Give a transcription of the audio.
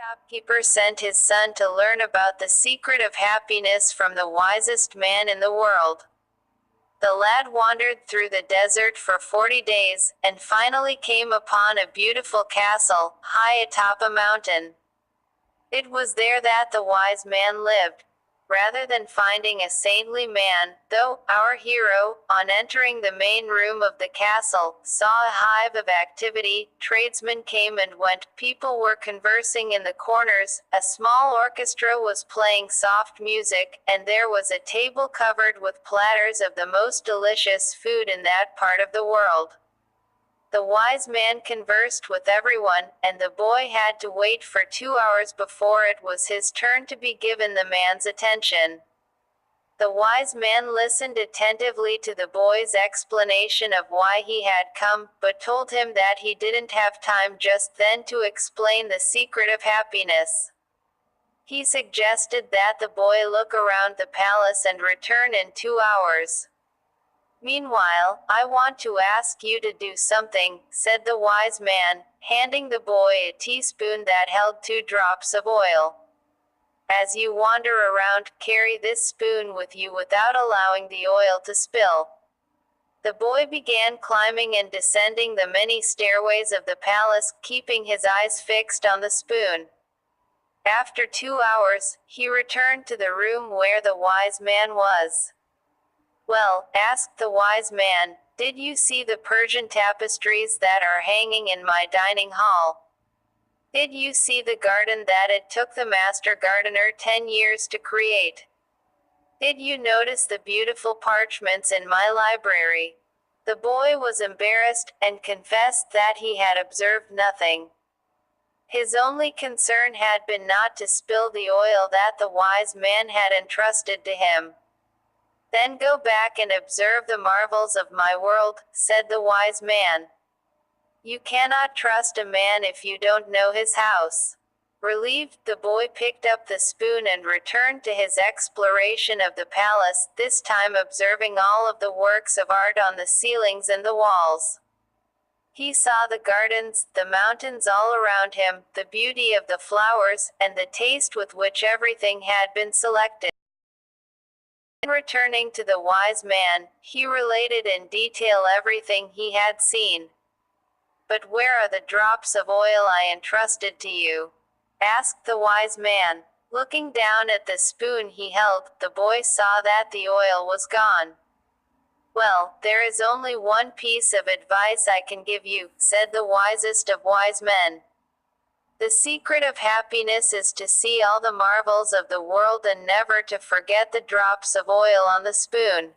Shopkeeper sent his son to learn about the secret of happiness from the wisest man in the world. The lad wandered through the desert for 40 days, and finally came upon a beautiful castle, high atop a mountain. It was there that the wise man lived. Rather than finding a saintly man, though, our hero, on entering the main room of the castle, saw a hive of activity. Tradesmen came and went, people were conversing in the corners, a small orchestra was playing soft music, and there was a table covered with platters of the most delicious food in that part of the world. The wise man conversed with everyone, and the boy had to wait for 2 hours before it was his turn to be given the man's attention. The wise man listened attentively to the boy's explanation of why he had come, but told him that he didn't have time just then to explain the secret of happiness. He suggested that the boy look around the palace and return in 2 hours. "Meanwhile, I want to ask you to do something," said the wise man, handing the boy a teaspoon that held 2 drops of oil. "As you wander around, carry this spoon with you without allowing the oil to spill." The boy began climbing and descending the many stairways of the palace, keeping his eyes fixed on the spoon. After 2 hours, he returned to the room where the wise man was. "Well," asked the wise man, "did you see the Persian tapestries that are hanging in my dining hall? Did you see the garden that it took the master gardener 10 years to create? Did you notice the beautiful parchments in my library?" The boy was embarrassed, and confessed that he had observed nothing. His only concern had been not to spill the oil that the wise man had entrusted to him. "Then go back and observe the marvels of my world," said the wise man. "You cannot trust a man if you don't know his house." Relieved, the boy picked up the spoon and returned to his exploration of the palace, this time observing all of the works of art on the ceilings and the walls. He saw the gardens, the mountains all around him, the beauty of the flowers, and the taste with which everything had been selected. Returning to the wise man, he related in detail everything he had seen. "But where are the drops of oil I entrusted to you?" asked the wise man. Looking down at the spoon he held, the boy saw that the oil was gone. "Well, there is only one piece of advice I can give you," said the wisest of wise men. "The secret of happiness is to see all the marvels of the world and never to forget the drops of oil on the spoon."